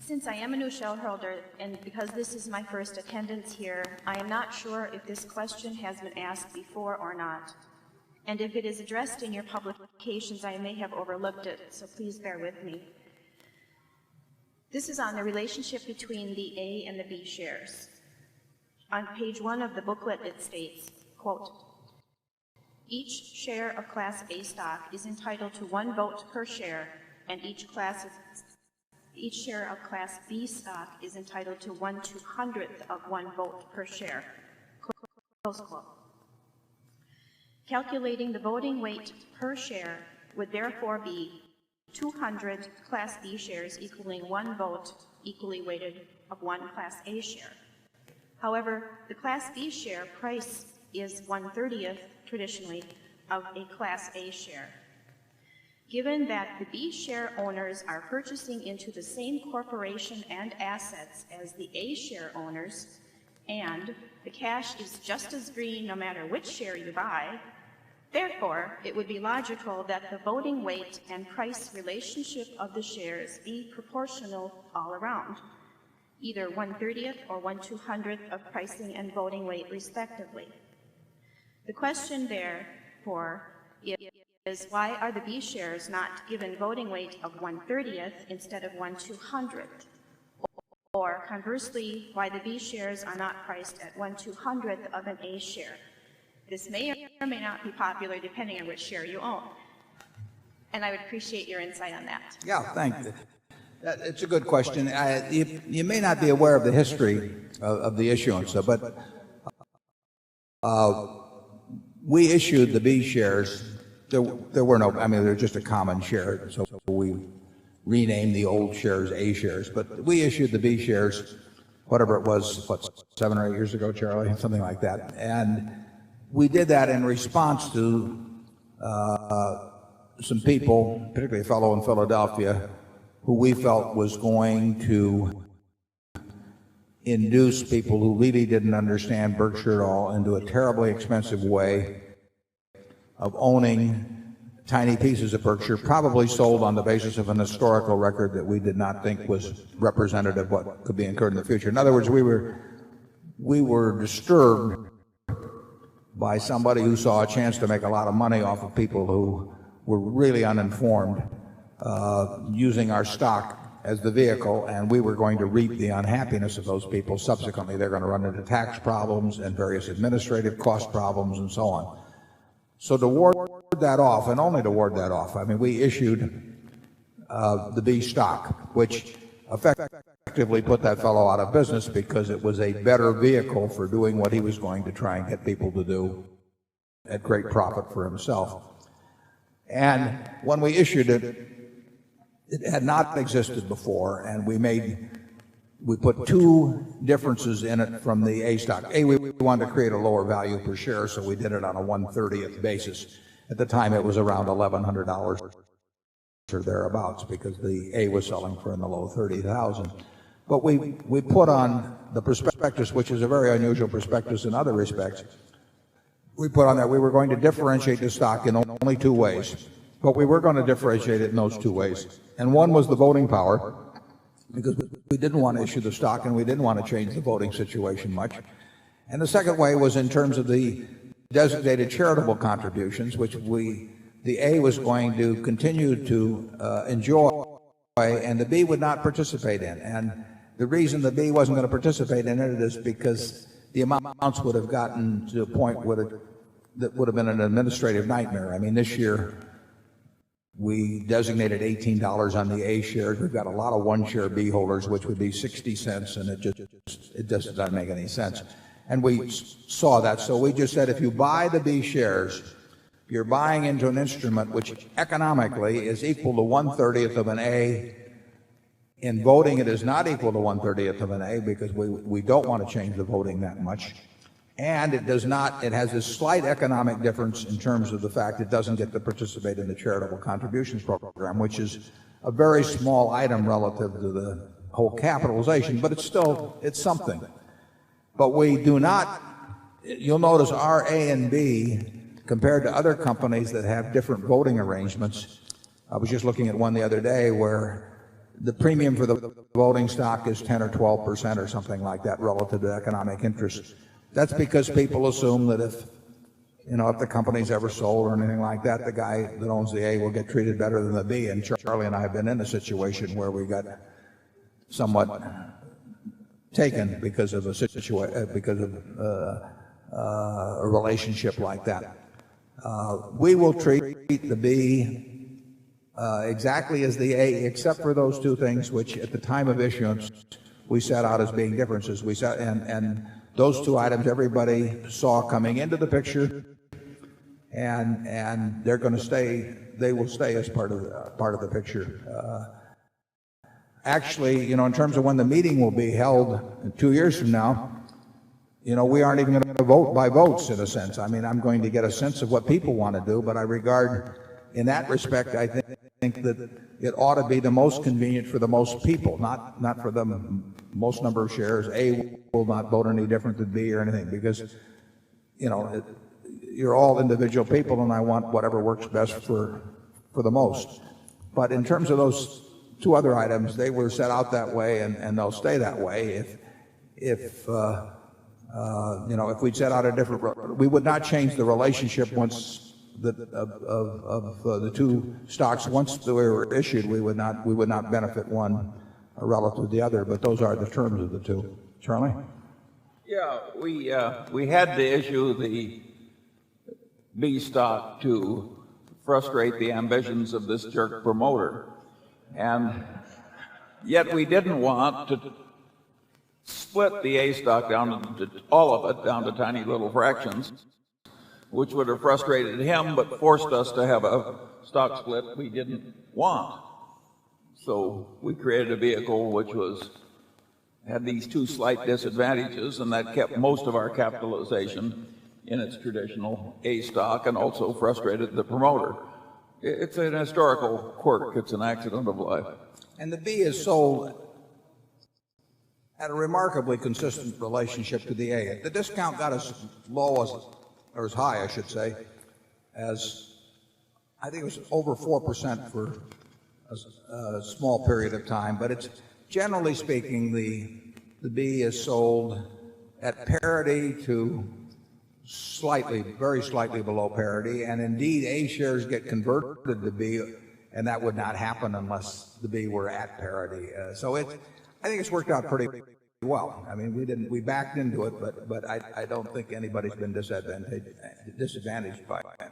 Since I am a new shareholder, and because this is my first attendance here, I am not sure if this question has been asked before or not. And if it is addressed in your publications, I may have overlooked it, so please bear with me. This is on the relationship between the A and the B shares. On page 1 of the booklet, it states, quote, "Each share of Class A stock is entitled to 1 vote per share, and each share of Class B stock is entitled to 1/200th of 1 vote per share." Close quote. Calculating the voting weight per share would therefore be 200 Class B shares equaling 1 vote equally weighted of 1 Class A share. However, the Class B share price is 1/30th, traditionally, of a Class A share. Given that the B share owners are purchasing into the same corporation and assets as the A share owners, and the cash is just as green no matter which share you buy, therefore, it would be logical that the voting weight and price relationship of the shares be proportional all around, either 1/30th or 1/200th of pricing and voting weight respectively. The question therefore is why are the B shares not given voting weight of 1/30th instead of 1/200th? Or conversely, why the B shares are not priced at 1/200th of an A share? This may or may not be popular depending on which share you own. And I would appreciate your insight on that. Yeah, thank you. It's a good question. You may not be aware of the history of the issuance, but we issued the B shares. There were no, I mean, they're just a common share, so we renamed the old shares A shares. But we issued the B shares, whatever it was, 7 or 8 years ago, Charlie, something like that. And we did that in response to some people, particularly a fellow in Philadelphia, who we felt was going to induce people who really didn't understand Berkshire at all into a terribly expensive way of owning tiny pieces of Berkshire, probably sold on the basis of an historical record that we did not think was representative of what could be incurred in the future. In other words, we were disturbed by somebody who saw a chance to make a lot of money off of people who were really uninformed, using our stock as the vehicle, and we were going to reap the unhappiness of those people. Subsequently, they're going to run into tax problems and various administrative cost problems and so on. So to ward that off, and only to ward that off, I mean, we issued the B stock, which effectively put that fellow out of business because it was a better vehicle for doing what he was going to try and get people to do at great profit for himself. And when we issued it, it had not existed before, and we put 2 differences in it from the A stock. A, we wanted to create a lower value per share, so we did it on a 1/30th basis. At the time, it was around $1,100 or thereabouts, because the A was selling for in the low 30,000. But we put on the prospectus, which is a very unusual prospectus in other respects. We put on that we were going to differentiate the stock in only 2 ways, but we were going to differentiate it in those 2 ways. And one was the voting power, because we didn't want to issue the stock and we didn't want to change the voting situation much. And the second way was in terms of the designated charitable contributions, which the A was going to continue to enjoy, and the B would not participate in. And the reason the B wasn't going to participate in it is because the amounts would have gotten to a point that would have been an administrative nightmare. I mean, this year we designated $18 on the A shares. We've got a lot of 1-share B holders, which would be 60 cents, and it just doesn't make any sense. And we saw that, so we just said if you buy the B shares, you're buying into an instrument which economically is equal to 1/30th of an A. In voting, it is not equal to 1/30th of an A, because we don't want to change the voting that much. And it has a slight economic difference in terms of the fact it doesn't get to participate in the charitable contributions program, which is a very small item relative to the whole capitalization, but it's something. But we do not, you'll notice our A and B, compared to other companies that have different voting arrangements. I was just looking at one the other day where the premium for the voting stock is 10 or 12% or something like that relative to economic interest. That's because people assume that if the company's ever sold or anything like that, the guy that owns the A will get treated better than the B. And Charlie and I have been in a situation where we got somewhat taken because of a relationship like that. We will treat the B exactly as the A, except for those two things which at the time of issuance we set out as being differences. And those two items everybody saw coming into the picture, and they're going to stay. They will stay as part of the picture. Actually, in terms of when the meeting will be held 2 years from now, we aren't even going to vote by votes in a sense. I mean, I'm going to get a sense of what people want to do, but I regard, in that respect, I think that it ought to be the most convenient for the most people, not for the most number of shares. A will not vote any different than B or anything because, you're all individual people, and I want whatever works best for the most. But in terms of those two other items, they were set out that way, and they'll stay that way. If we'd set out a different, we would not change the relationship once of the two stocks. Once they were issued, we would not benefit one relative to the other. But those are the terms of the two. Charlie? Yeah, we had to issue the B stock to frustrate the ambitions of this jerk promoter, and yet we didn't want to split the A stock down to all of it down to tiny little fractions, which would have frustrated him but forced us to have a stock split we didn't want. So we created a vehicle which had these two slight disadvantages, and that kept most of our capitalization in its traditional A stock and also frustrated the promoter. It's an historical quirk. It's an accident of life. And the B is sold at a remarkably consistent relationship to the A. The discount got as low as, or as high, I should say, as I think it was over 4% for a small period of time. But it's generally speaking, the B is sold at parity to very slightly below parity, and indeed A shares get converted to B, and that would not happen unless the B were at parity. I think it's worked out pretty well. I mean, we backed into it, but I don't think anybody's been disadvantaged by it.